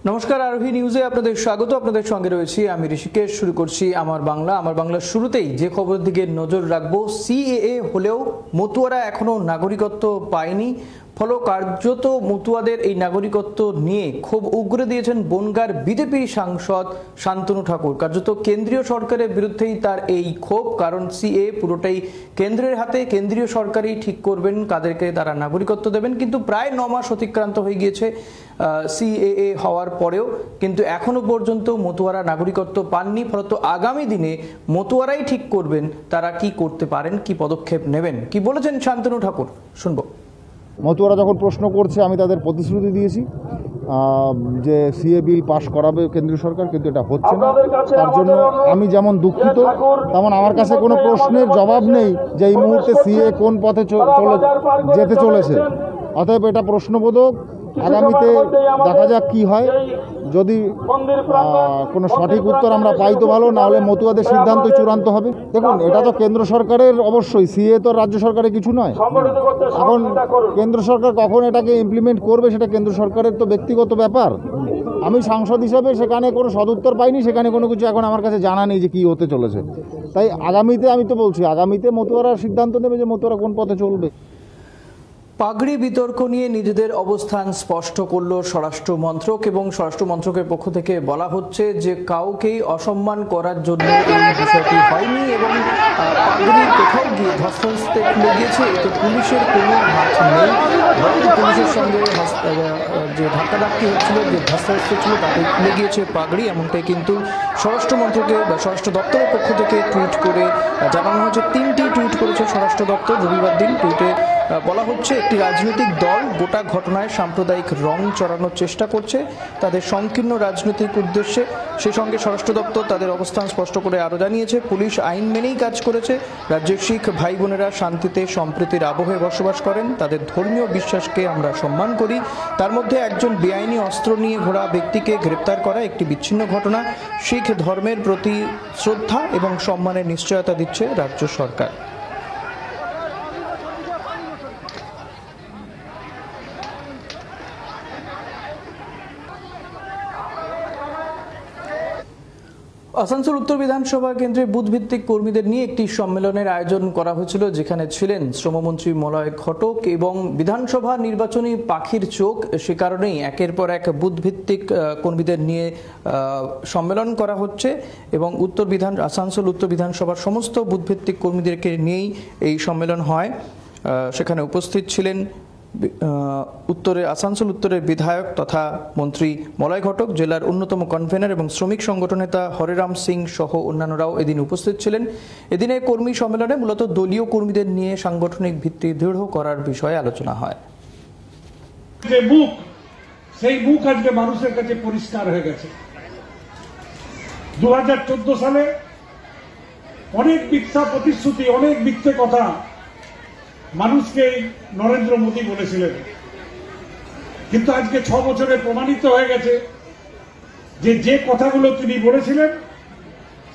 নমস্কার, আরোহী নিউজে আপনাদের স্বাগত। আপনাদের সঙ্গে রয়েছি আমি ঋষিকেশ। শুরু করছি আমার বাংলার শুরুতেই যে খবর দিকে নজর রাখবো, সিএএ হলেও মতুয়ারা এখনো নাগরিকত্ব পায়নি। ফলে কার্যত মতুয়াদের এই নাগরিকত্ব নিয়ে ক্ষোভ উগরে দিয়েছেন বনগাঁর বিজেপি সাংসদ শান্তনু ঠাকুর। কার্যত কেন্দ্রীয় সরকারের বিরুদ্ধেই তার এই ক্ষোভ, কারণ সিএ পুরোটাই কেন্দ্রের হাতে। কেন্দ্রীয় সরকারই ঠিক করবেন কাদেরকে তারা নাগরিকত্ব দেবেন। কিন্তু প্রায় 9 মাস অতিক্রান্ত হয়ে গিয়েছে সিএএ হওয়ার পরেও, কিন্তু এখনো পর্যন্ত মতুয়ারা নাগরিকত্ব পাননি। ফলত আগামী দিনে মতুয়ারাই ঠিক করবেন তারা কি করতে পারেন, কি পদক্ষেপ নেবেন। কি বলেছেন শান্তনু ঠাকুর, শুনবো। মতুয়ারা যখন প্রশ্ন করছে, আমি তাদের প্রতিশ্রুতি দিয়েছি যে সিএ বিল পাশ করাবে কেন্দ্রীয় সরকার, কিন্তু এটা হচ্ছে না। তার জন্য আমি যেমন দুঃখিত, তেমন আমার কাছে কোনো প্রশ্নের জবাব নেই যে এই মুহূর্তে সিএ কোন পথে যেতে চলেছে। অতএব এটা প্রশ্নবোধক। আগামীতে দেখা যাক কি হয়। যদি কোনো সঠিক উত্তর আমরা পাই তো ভালো, না হলে মতুয়াদের সিদ্ধান্ত চূড়ান্ত হবে। দেখুন, এটা তো কেন্দ্র সরকারের, অবশ্যই সিএ তো রাজ্য সরকারের কিছু নয়। এখন কেন্দ্র সরকার কখন এটাকে ইমপ্লিমেন্ট করবে সেটা কেন্দ্র সরকারের তো ব্যক্তিগত ব্যাপার। আমি সাংসদ হিসাবে সেখানে কোনো সদুত্তর পাইনি, সেখানে কোনো কিছু এখন আমার কাছে জানা নেই যে কী হতে চলেছে। তাই আগামীতে, আমি তো বলছি, আগামীতে মতুয়ারা সিদ্ধান্ত নেবে যে মতুয়ারা কোন পথে চলবে। পাগড়ি বিতর্ক নিয়ে নিজেদের অবস্থান স্পষ্ট করল স্বরাষ্ট্র মন্ত্রক, এবং স্বরাষ্ট্র মন্ত্রকের পক্ষ থেকে বলা হচ্ছে যে কাউকেই অসম্মান করার জন্য এই বিষয়টি হয়নি, এবং পাগড়ি কোথাও গিয়ে ধস্তাধস্তে খুলে গিয়েছে, এতে পুলিশের কোনো হাত নেই। বরং পুলিশের সঙ্গে যে ধাক্কাধাক্কি হচ্ছিল, যে ধস্তাধস্তি ছিল, তাতে খুলে গিয়েছে পাগড়ি। এমনটাই কিন্তু স্বরাষ্ট্র মন্ত্রকে বা স্বরাষ্ট্র দপ্তরের পক্ষ থেকে টুইট করে জানানো হয়েছে। 3টি টুইট করেছে স্বরাষ্ট্র দপ্তর রবিবার দিন। টুইটে বলা হচ্ছে, একটি রাজনৈতিক দল গোটা ঘটনায় সাম্প্রদায়িক রং চড়ানোর চেষ্টা করছে তাদের সংকীর্ণ রাজনৈতিক উদ্দেশ্যে। সেই সঙ্গে স্বরাষ্ট্র দপ্তর তাদের অবস্থান স্পষ্ট করে আরও জানিয়েছে, পুলিশ আইন মেনেই কাজ করেছে। রাজ্যের শিখ ভাই বোনেরা শান্তিতে সম্প্রীতির আবহে বসবাস করেন, তাদের ধর্মীয় বিশ্বাসকে আমরা সম্মান করি। তার মধ্যে একজন বেআইনি অস্ত্র নিয়ে ঘোরা ব্যক্তিকে গ্রেপ্তার করা একটি বিচ্ছিন্ন ঘটনা। শিখ ধর্মের প্রতি শ্রদ্ধা এবং সম্মানের নিশ্চয়তা দিচ্ছে রাজ্য সরকার। আসানসোল উত্তর বিধানসভা কেন্দ্রে বুথভিত্তিক কর্মীদের নিয়ে একটি সম্মেলনের আয়োজন করা হয়েছিল, যেখানে ছিলেন শ্রমমন্ত্রী মলয় ঘটক এবং বিধানসভা নির্বাচনী পাখির চোখ। সে কারণেই একের পর এক বুথভিত্তিক কর্মীদের নিয়ে সম্মেলন করা হচ্ছে, এবং আসানসোল উত্তর বিধানসভার সমস্ত বুথভিত্তিক কর্মীদেরকে নিয়েই এই সম্মেলন হয়। সেখানে উপস্থিত ছিলেন আসানসোল উত্তরের বিধায়ক তথা মন্ত্রী মলয় ঘটক, জেলার অন্যতম কনভেনার এবং শ্রমিক সংগঠন নেতা হরেরাম সিং সহ অন্যান্যরাও এদিন উপস্থিত ছিলেন। এদিনে কর্মী সম্মেলনে মূলত দলীয় কর্মীদের নিয়ে সাংগঠনিক ভিত্তি দৃঢ় করার বিষয়ে আলোচনা হয়। সেই মুখ আজকে মানুষের কাছে পরিষ্কার হয়ে গেছে। 2014 সালে অনেক মিথ্যা প্রতিশ্রুতি, অনেক মিথ্যে কথা মানুষকে নরেন্দ্র মোদী বলেছিলেন, কিন্তু আজকে 6 বছরে প্রমাণিত হয়ে গেছে যে কথাগুলো তিনি বলেছিলেন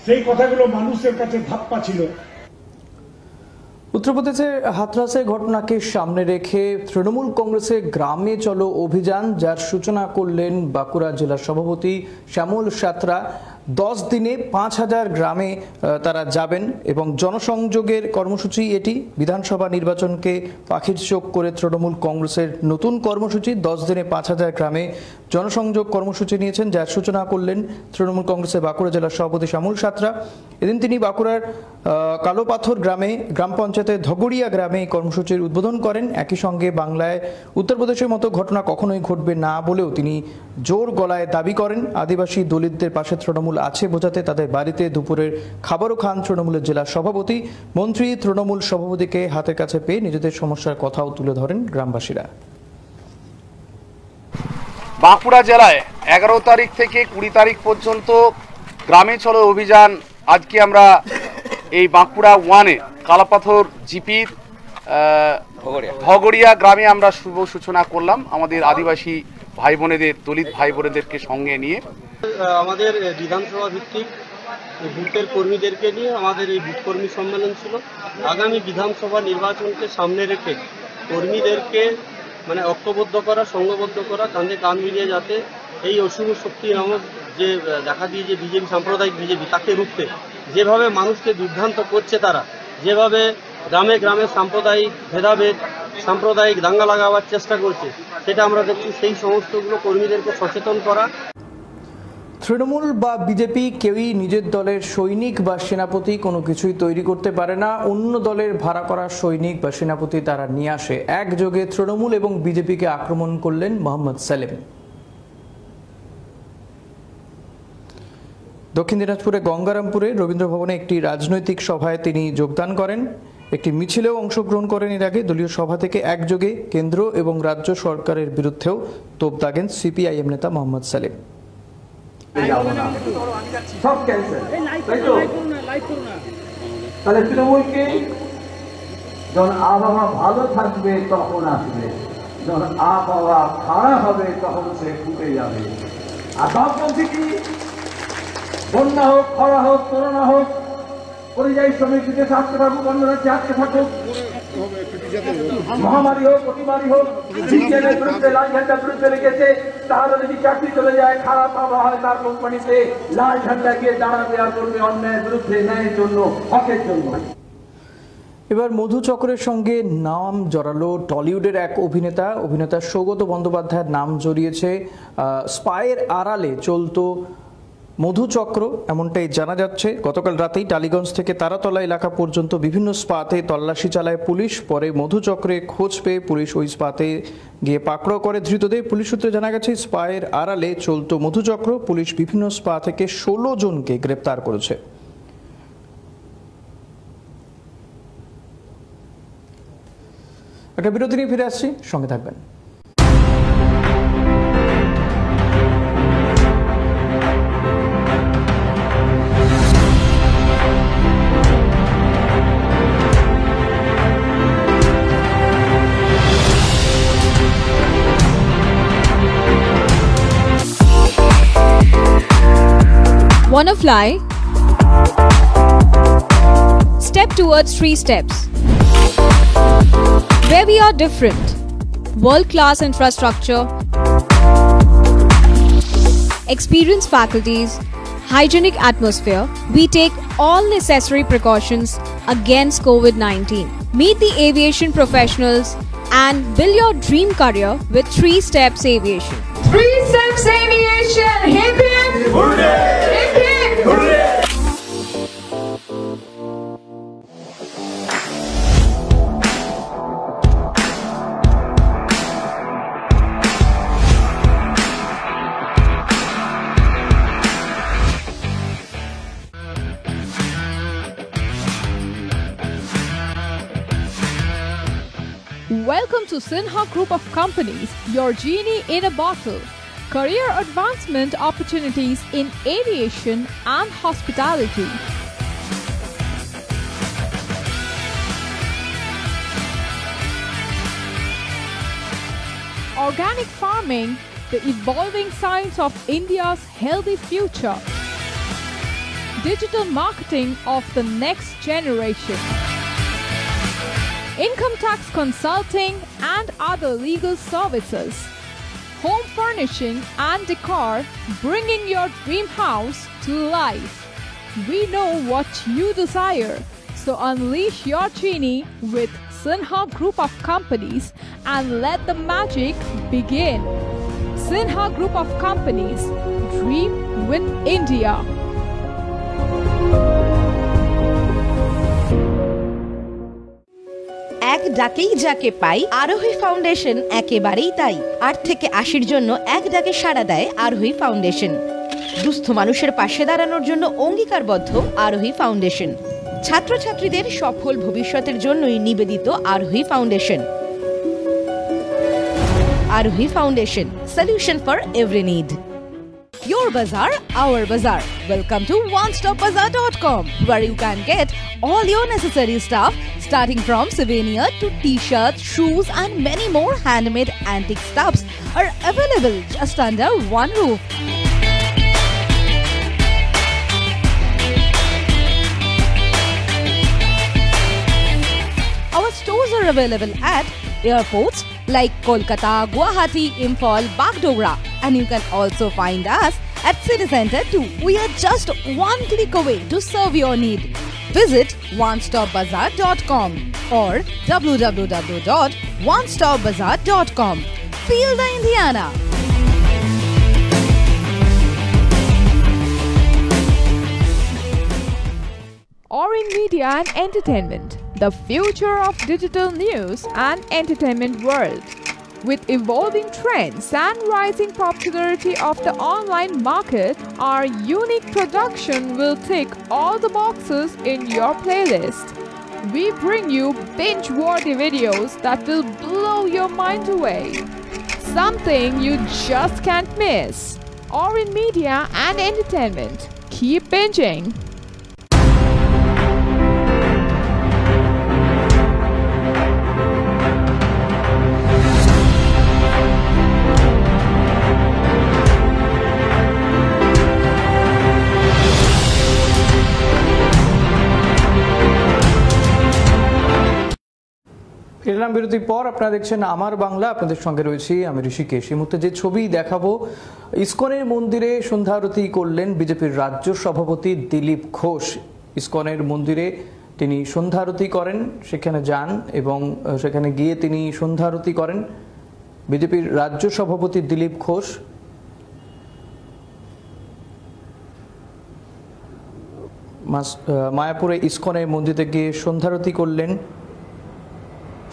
সেই কথাগুলো মানুষের কাছে ধাপ্পা ছিল। উত্তরপ্রদেশের হাথরাসের ঘটনাকে সামনে রেখে তৃণমূল কংগ্রেসের গ্রামে চলো অভিযান, যার সূচনা করলেন বাঁকুড়া জেলা সভাপতি শ্যামল সাঁতরা। 10 দিনে 5000 গ্রামে তারা যাবেন, এবং জনসংযোগের কর্মসূচি এটি। বিধানসভা নির্বাচনকে পাখির চোখ করে তৃণমূল কংগ্রেসের নতুন কর্মসূচি। 10 দিনে 5000 গ্রামে জনসংযোগ কর্মসূচি নিয়েছেন, যার সূচনা করলেন তৃণমূল কংগ্রেসের বাঁকুড়া জেলার সভাপতি শ্যামল সাঁতরা। এদিন তিনি বাঁকুড়ার কালোপাথর গ্রামে, গ্রাম পঞ্চায়েতের ধগড়িয়া গ্রামে এই কর্মসূচির উদ্বোধন করেন। একই সঙ্গে বাংলায় উত্তরপ্রদেশের মতো ঘটনা কখনোই ঘটবে না বলেও তিনি জোর গলায় দাবি করেন। আদিবাসী দলিতদের পাশে তৃণমূল আছে বোঝাতে তাদের বাড়িতে দুপুরের খাবারও খান তৃণমূলের জেলা সভাপতি। মন্ত্রী তৃণমূল সভাপতিকে হাতের কাছে পেয়ে নিজেদের সমস্যার কথাও তুলে ধরেন গ্রামবাসীরা। বাঁকুড়া জেলায় 11 তারিখ থেকে 20 তারিখ পর্যন্ত গ্রামে চলো অভিযান আজকে আমরা এই বাঁকুড়া 1-এ কালাপাথর জিপির ধগড়িয়া গ্রামে আমরা শুভ সূচনা করলাম আমাদের আদিবাসী ভাই বোনেদের, দলিত ভাই বোনেদেরকে সঙ্গে নিয়ে। আমাদের বিধানসভা ভিত্তিক বুথের কর্মীদেরকে নিয়ে আমাদের এই বুথ কর্মী সম্মেলন ছিল। আগামী বিধানসভা নির্বাচনকে সামনে রেখে কর্মীদেরকে মানে ঐক্যবদ্ধ করা, সংঘবদ্ধ করা, কাঁধে কাঁধ মিলিয়ে যাতে এই অশুভ শক্তি নামক যে দেখা দিয়ে যে বিজেপি, সাম্প্রদায়িক বিজেপি, তাকে রুখতে যেভাবে মানুষকে বিভ্রান্ত করছে তারা, যেভাবে গ্রামে গ্রামে সাম্প্রদায়িক ভেদাভেদ, সাম্প্রদায়িক দাঙ্গা লাগাবার চেষ্টা করছে, সেটা আমরা দেখছি। সেই সমস্তগুলো কর্মীদেরকে সচেতন করা। তৃণমূল বা বিজেপি কেউই নিজের দলের সৈনিক বা সেনাপতি কোনো কিছুই তৈরি করতে পারে না। অন্য দলের ভাড়া করা সৈনিক বা সেনাপতি তারা নিয়ে আসে। একযোগে তৃণমূল এবং বিজেপিকে আক্রমণ করলেন মোহাম্মদ সেলিম। দক্ষিণ দিনাজপুরে গঙ্গারামপুরে রবীন্দ্র ভবনে একটি রাজনৈতিক সভায় তিনি যোগদান করেন। একটি মিছিলেও অংশগ্রহণ করেন। এর আগে দলীয় সভা থেকে একযোগে কেন্দ্র এবং রাজ্য সরকারের বিরুদ্ধেও তোপ দাগেন সিপিআইএম নেতা মোহাম্মদ সেলিম। সব ক্যান্সেল, তাই তো? তাহলে তৃণমূলকে যখন আবহাওয়া ভালো থাকবে তখন আসবে, যখন আবহাওয়া খারাপ হবে তখন সে ফুটে যাবে। আর বামপন্থী কি, বন্যা হোক, খরা হোক, করোনা হোক, পরিযায়ী শ্রমিক বিদেশে আটকে থাকুক, অন্য রাজ্যে আটকে থাকুক, মহামারী হোক, অতিমারী হোক, বিজ্ঞানের বিরুদ্ধে লাল ঝান্ডার বিরুদ্ধে লেগেছে। তাহলে যদি চাকরি চলে যায়, খারাপ আবহাওয়া হয়, তার কোম্পানিতে লাল ঝান্ডা গিয়ে দাঁড়াবে আর করবে অন্যায়ের বিরুদ্ধে, ন্যায়ের জন্য, হকের জন্য। এবার মধু চক্রের সঙ্গে নাম জড়ালো টলিউডের এক অভিনেতা সৌগত বন্দ্যোপাধ্যায়ের নাম জড়িয়েছে স্পাইয়ের আড়ালে চলতো মধুচক্র, এমনটাই জানা যাচ্ছে। গতকাল রাতেই টালিগঞ্জ থেকে তারাতলা এলাকা পর্যন্ত বিভিন্ন স্পাতে তল্লাশি চালায় পুলিশ। পরে মধুচক্রে খোঁজ পেয়ে পুলিশ ওই স্পাতে গিয়ে পাকড়াও করে ধৃতদের। পুলিশ সূত্রে জানা গেছে স্পায়ের আড়ালে চলতো মধুচক্র। পুলিশ বিভিন্ন স্পা থেকে 16 জনকে গ্রেপ্তার করেছে। একটা বিরতি নিয়ে ফিরে আসছি, সঙ্গে থাকবেন। Wanna fly? Step towards 3 steps. Where we are different. World-class infrastructure, experienced faculties, hygienic atmosphere. We take all necessary precautions against COVID-19. Meet the aviation professionals and build your dream career with 3 Steps Aviation. 3 Steps Aviation! Hip hip! Hooray! Hip hip! Hooray! Welcome to Sinha Group of Companies, your genie in a bottle. Career advancement opportunities in aviation and hospitality. Organic farming, the evolving science of India's healthy future. Digital marketing of the next generation. Income tax consulting and other legal services. Home furnishing and decor, bringing your dream house to life. We know what you desire, so unleash your genie with Sinha Group of Companies and let the magic begin. Sinha Group of Companies, dream with India. এক ডাকেই যাকে পাই, আরোহী foundation একেবারেই তাই। 8 থেকে 80-র জন্য এক ডাকে সাড়া দেয় আরোহী ফাউন্ডেশন। দুস্থ মানুষের পাশে দাঁড়ানোর জন্য অঙ্গীকারবদ্ধ আরোহী ফাউন্ডেশন। ছাত্রছাত্রীদের সফল ভবিষ্যতের জন্যই নিবেদিত আরোহী ফাউন্ডেশন। আরোহী foundation, solution for every need. Your bazaar, our bazaar. Welcome to onestopbazaar.com, where you can get all your necessary stuff, starting from souvenir to t-shirts, shoes and many more handmade antique stuffs are available just under one roof. Our stores are available at airports, like Kolkata, Guwahati, Imphal, Bagdogra. And you can also find us at City Center too. We are just one click away to serve your need. Visit onestopbazaar.com or www.onestopbazaar.com. Feel the Indiana. Orin Media and Entertainment, the future of digital news and entertainment world. With evolving trends and rising popularity of the online market, our unique production will tick all the boxes in your playlist. We bring you binge-worthy videos that will blow your mind away. Something you just can't miss. Orin Media and Entertainment. Keep binging. এলাম বিরতির পর আপনারা দেখছেন আমার বাংলা, আপনাদের সঙ্গে রয়েছি আমি ঋষিকেশ। এই মুহূর্তে যে ছবি দেখাবো, ইসকনের মন্দিরে সন্ধ্যারতি করলেন বিজেপির রাজ্য সভাপতি দিলীপ ঘোষ। ইসকনের মন্দিরে তিনি সন্ধ্যারতি করেন, সেখানে যান এবং সেখানে গিয়ে তিনি সন্ধ্যারতি করেন। বিজেপির রাজ্য সভাপতি দিলীপ ঘোষ মায়াপুরে ইসকনের মন্দিরে গিয়ে সন্ধ্যারতি করলেন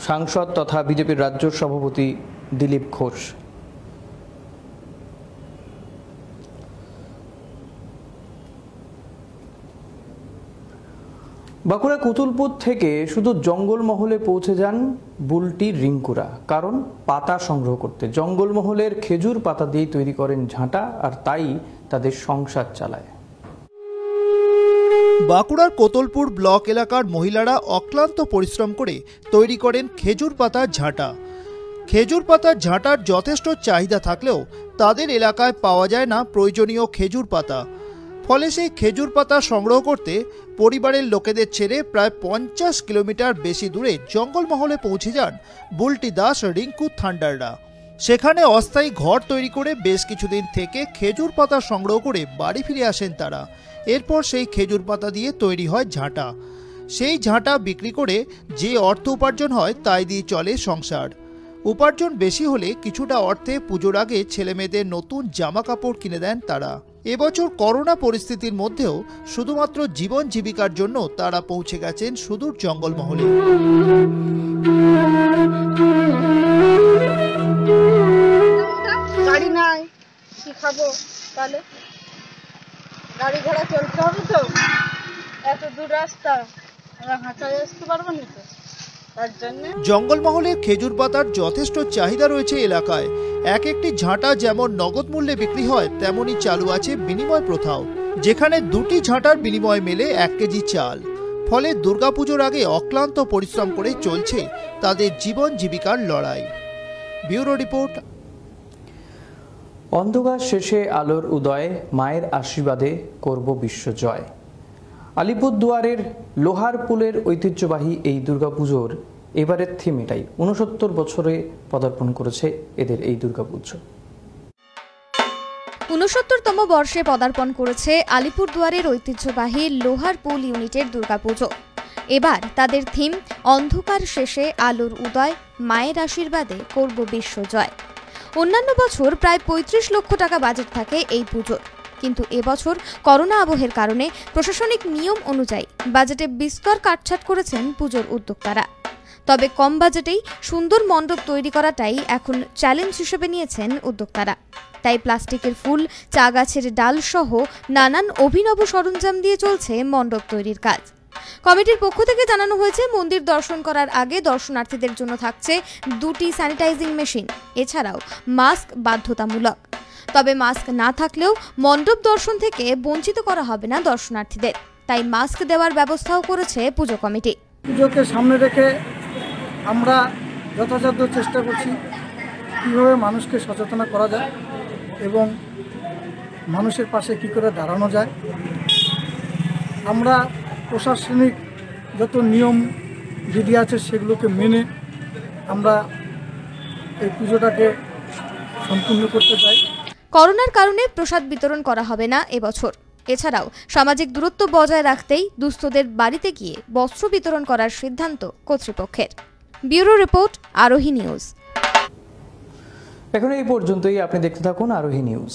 সাংসদ তথা বিজেপির রাজ্য সভাপতি দিলীপ ঘোষ। বাঁকুড়া কুতুলপুর থেকে শুধু জঙ্গলমহলে পৌঁছে যান বুলটি রিঙ্কুরা, কারণ পাতা সংগ্রহ করতে। জঙ্গলমহলের খেজুর পাতা দিয়ে তৈরি করেন ঝাঁটা, আর তাই তাদের সংসার চালায়। বাঁকুড়ার কোতলপুর ব্লক এলাকার মহিলারা অক্লান্ত পরিশ্রম করে তৈরি করেন খেজুর পাতার ঝাঁটা। খেজুর পাতার ঝাঁটার যথেষ্ট চাহিদা থাকলেও তাদের এলাকায় পাওয়া যায় না প্রয়োজনীয় খেজুর পাতা। ফলে সেই খেজুর পাতা সংগ্রহ করতে পরিবারের লোকেদের ছেড়ে প্রায় 50 কিলোমিটার বেশি দূরে জঙ্গলমহলে পৌঁছে যান বুলটি দাস রিঙ্কু থান্ডাররা। সেখানে অস্থায়ী ঘর তৈরি করে বেশ কিছুদিন থেকে খেজুর পাতা সংগ্রহ করে বাড়ি ফিরে আসেন তারা। এরপর সেই খেজুর পাতা দিয়ে তৈরি হয় ঝাঁটা। সেই ঝাঁটা বিক্রি করে যে অর্থ উপার্জন হয় তাই দিয়ে চলে সংসার। উপার্জন বেশি হলে কিছুটা অর্থে পুজোর আগে ছেলেমেয়েদের নতুন জামা কাপড় কিনে দেন তারা। এবছর করোনা পরিস্থিতির মধ্যেও শুধুমাত্র জীবন জীবিকার জন্য তারা পৌঁছে গেছেন সুদূর জঙ্গলমহলে। গাড়ি নাই, কি খাবো? তাহলে গাড়ি ঘোড়া চলতে হবে তো, এত দূর রাস্তা আমরা হাঁটায় আসতে পারবো না তো, তার জন্য। জঙ্গলমহলের খেজুর পাতার যথেষ্ট চাহিদা রয়েছে এলাকায়। এক একটি ঝাঁটা যেমন নগদ মূল্যে বিক্রি হয়, তেমনই চালু আছে বিনিময় প্রথাও, যেখানে দুটি ঝাঁটার বিনিময় মেলে 1 কেজি চাল। ফলে দুর্গাপুজোর আগে অক্লান্ত পরিশ্রম করে চলছে তাদের জীবন জীবিকার লড়াই। Bureau report. অন্ধকার শেষে আলোর উদয়, মায়ের আশীর্বাদে করব বিশ্বজয়। আলিপুরদুয়ারের লোহারপুলের ঐতিহ্যবাহী এই দুর্গাপুজোর এবারের থিম এটাই। 69 বছরে পদার্পণ করেছে এদের এই দুর্গাপুজো। 69তম বর্ষে পদার্পণ করেছে আলিপুরদুয়ারের ঐতিহ্যবাহী লোহারপুল ইউনিটের দুর্গাপুজো। এবার তাদের থিম অন্ধকার শেষে আলোর উদয়, মায়ের আশীর্বাদে করব বিশ্বজয়। অন্যান্য বছর প্রায় 35 লক্ষ টাকা বাজেট থাকে এই পুজোর, কিন্তু এবছর করোনা আবহের কারণে প্রশাসনিক নিয়ম অনুযায়ী বাজেটে বিস্তর কাটছাট করেছেন পুজোর উদ্যোক্তারা। তবে কম বাজেটেই সুন্দর মণ্ডপ তৈরি করাটাই এখন চ্যালেঞ্জ হিসেবে নিয়েছেন উদ্যোক্তারা। তাই প্লাস্টিকের ফুল, চা গাছের ডাল সহ নানান অভিনব সরঞ্জাম দিয়ে চলছে মণ্ডপ তৈরির কাজ। কমিটির পক্ষ থেকে জানানো হয়েছে, মন্দির দর্শন করার আগে দর্শনার্থীদের জন্য থাকছে 2টি স্যানিটাইজিং মেশিন, এছাড়াও মাস্ক বাধ্যতামূলক। তবে মাস্ক না থাকলেও মণ্ডপ দর্শন থেকে বঞ্চিত করা হবে না দর্শনার্থীদের, তাই মাস্ক দেওয়ার ব্যবস্থাও করেছে পুজো কমিটি। পুজোকে সামনে রেখে আমরা যথাসাধ্য চেষ্টা করছি কীভাবে মানুষকে সচেতন করা যায় এবং মানুষের পাশে কী করে দাঁড়ানো যায়। আমরা প্রশাসনিক যত নিয়ম বিধি আছে সেগুলোকে মেনে আমরা এই পুজোটাকে সম্পূর্ণ করতে চাই। করোনার কারণে প্রসাদ বিতরণ করা হবে না এবছর। এছাড়াও সামাজিক দূরত্ব বজায় রাখতেই দুস্থদের বাড়িতে গিয়ে বস্ত্র বিতরণ করার সিদ্ধান্ত কর্তৃপক্ষের। ব্যুরো রিপোর্ট, আরোহী নিউজ। এখন এই পর্যন্তই। আপনি দেখতে থাকুন আরোহী নিউজ।